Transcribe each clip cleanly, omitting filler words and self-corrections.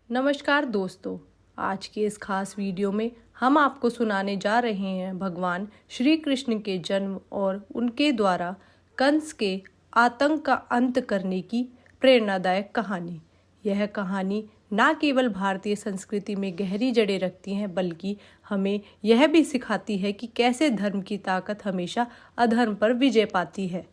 नमस्कार दोस्तों, आज के इस खास वीडियो में हम आपको सुनाने जा रहे हैं भगवान श्री कृष्ण के जन्म और उनके द्वारा कंस के आतंक का अंत करने की प्रेरणादायक कहानी। यह कहानी न केवल भारतीय संस्कृति में गहरी जड़ें रखती है बल्कि हमें यह भी सिखाती है कि कैसे धर्म की ताकत हमेशा अधर्म पर विजय पाती है।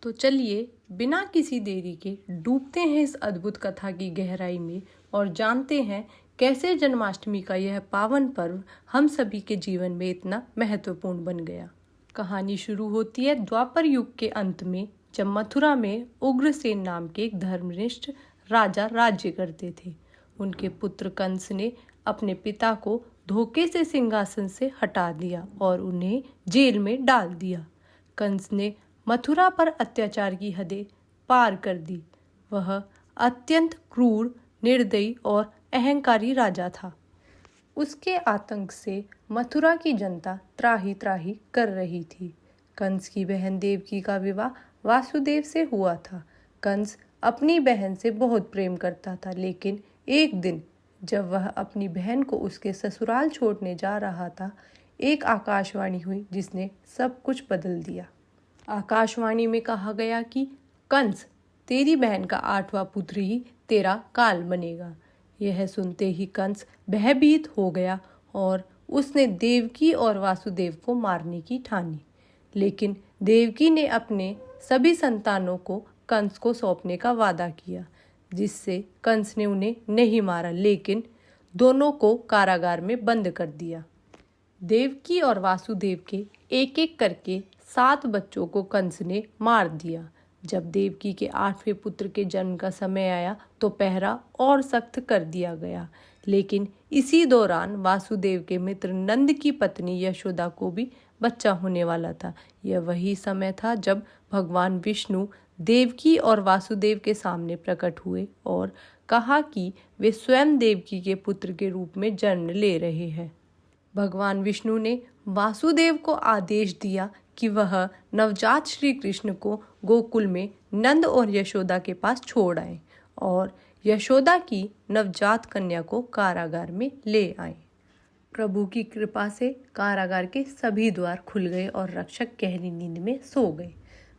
तो चलिए बिना किसी देरी के डूबते हैं इस अद्भुत कथा की गहराई में और जानते हैं कैसे जन्माष्टमी का यह पावन पर्व हम सभी के जीवन में इतना महत्वपूर्ण बन गया। कहानी शुरू होती है द्वापर युग के अंत में, जब मथुरा में उग्रसेन नाम के एक धर्मनिष्ठ राजा राज्य करते थे। उनके पुत्र कंस ने अपने पिता को धोखे से सिंहासन से हटा दिया और उन्हें जेल में डाल दिया। कंस ने मथुरा पर अत्याचार की हदें पार कर दी। वह अत्यंत क्रूर, निर्दयी और अहंकारी राजा था। उसके आतंक से मथुरा की जनता त्राही त्राही कर रही थी। कंस की बहन देवकी का विवाह वासुदेव से हुआ था। कंस अपनी बहन से बहुत प्रेम करता था, लेकिन एक दिन जब वह अपनी बहन को उसके ससुराल छोड़ने जा रहा था, एक आकाशवाणी हुई जिसने सब कुछ बदल दिया। आकाशवाणी में कहा गया कि कंस, तेरी बहन का 8वां पुत्र ही तेरा काल बनेगा। यह सुनते ही कंस भयभीत हो गया और उसने देवकी और वासुदेव को मारने की ठानी। लेकिन देवकी ने अपने सभी संतानों को कंस को सौंपने का वादा किया, जिससे कंस ने उन्हें नहीं मारा, लेकिन दोनों को कारागार में बंद कर दिया। देवकी और वासुदेव के एक एक करके 7 बच्चों को कंस ने मार दिया। जब देवकी के 8वें पुत्र के जन्म का समय आया तो पहरा और सख्त कर दिया गया। लेकिन इसी दौरान वासुदेव के मित्र नंद की पत्नी यशोदा को भी बच्चा होने वाला था। यह वही समय था जब भगवान विष्णु देवकी और वासुदेव के सामने प्रकट हुए और कहा कि वे स्वयं देवकी के पुत्र के रूप में जन्म ले रहे हैं। भगवान विष्णु ने वासुदेव को आदेश दिया कि वह नवजात श्री कृष्ण को गोकुल में नंद और यशोदा के पास छोड़ आए और यशोदा की नवजात कन्या को कारागार में ले आए। प्रभु की कृपा से कारागार के सभी द्वार खुल गए और रक्षक गहरी नींद में सो गए।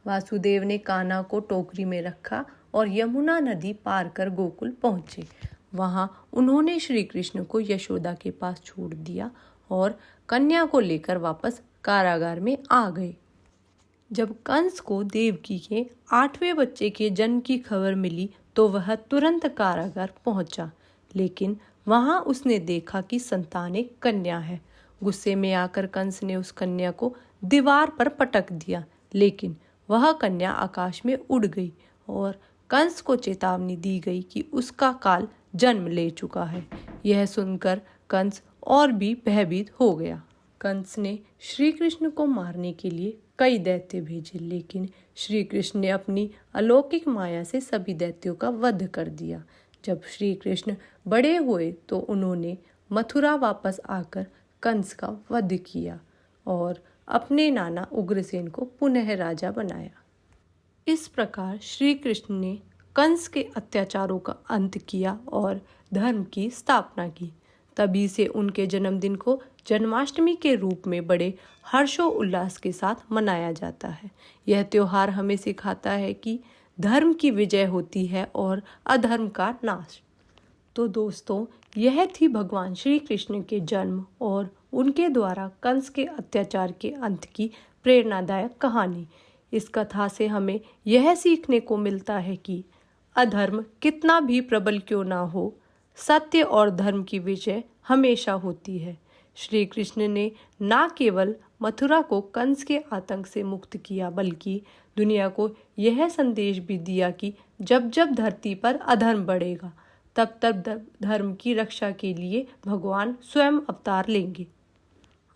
वासुदेव ने कान्हा को टोकरी में रखा और यमुना नदी पार कर गोकुल पहुँचे। वहाँ उन्होंने श्री कृष्ण को यशोदा के पास छोड़ दिया और कन्या को लेकर वापस कारागार में आ गए। जब कंस को देवकी के 8वें बच्चे के जन्म की खबर मिली तो वह तुरंत कारागार पहुंचा, लेकिन वहां उसने देखा कि संतान एक कन्या है। गुस्से में आकर कंस ने उस कन्या को दीवार पर पटक दिया, लेकिन वह कन्या आकाश में उड़ गई और कंस को चेतावनी दी गई कि उसका काल जन्म ले चुका है। यह सुनकर कंस और भी भयभीत हो गया। कंस ने श्री कृष्ण को मारने के लिए कई दैत्य भेजे, लेकिन श्री कृष्ण ने अपनी अलौकिक माया से सभी दैत्यों का वध कर दिया। जब श्री कृष्ण बड़े हुए तो उन्होंने मथुरा वापस आकर कंस का वध किया और अपने नाना उग्रसेन को पुनः राजा बनाया। इस प्रकार श्री कृष्ण ने कंस के अत्याचारों का अंत किया और धर्म की स्थापना की। तभी से उनके जन्मदिन को जन्माष्टमी के रूप में बड़े हर्षोल्लास के साथ मनाया जाता है। यह त्योहार हमें सिखाता है कि धर्म की विजय होती है और अधर्म का नाश। तो दोस्तों, यह थी भगवान श्री कृष्ण के जन्म और उनके द्वारा कंस के अत्याचार के अंत की प्रेरणादायक कहानी। इस कथा से हमें यह सीखने को मिलता है कि अधर्म कितना भी प्रबल क्यों ना हो, सत्य और धर्म की विजय हमेशा होती है। श्री कृष्ण ने न केवल मथुरा को कंस के आतंक से मुक्त किया, बल्कि दुनिया को यह संदेश भी दिया कि जब जब धरती पर अधर्म बढ़ेगा, तब तब धर्म की रक्षा के लिए भगवान स्वयं अवतार लेंगे।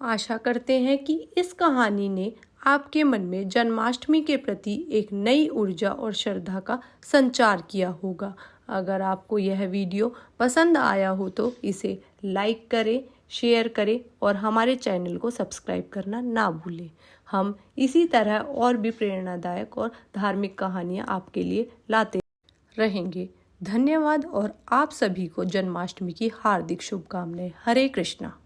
आशा करते हैं कि इस कहानी ने आपके मन में जन्माष्टमी के प्रति एक नई ऊर्जा और श्रद्धा का संचार किया होगा। अगर आपको यह वीडियो पसंद आया हो तो इसे लाइक करें, शेयर करें और हमारे चैनल को सब्सक्राइब करना ना भूलें। हम इसी तरह और भी प्रेरणादायक और धार्मिक कहानियाँ आपके लिए लाते रहेंगे। धन्यवाद और आप सभी को जन्माष्टमी की हार्दिक शुभकामनाएं। हरे कृष्णा।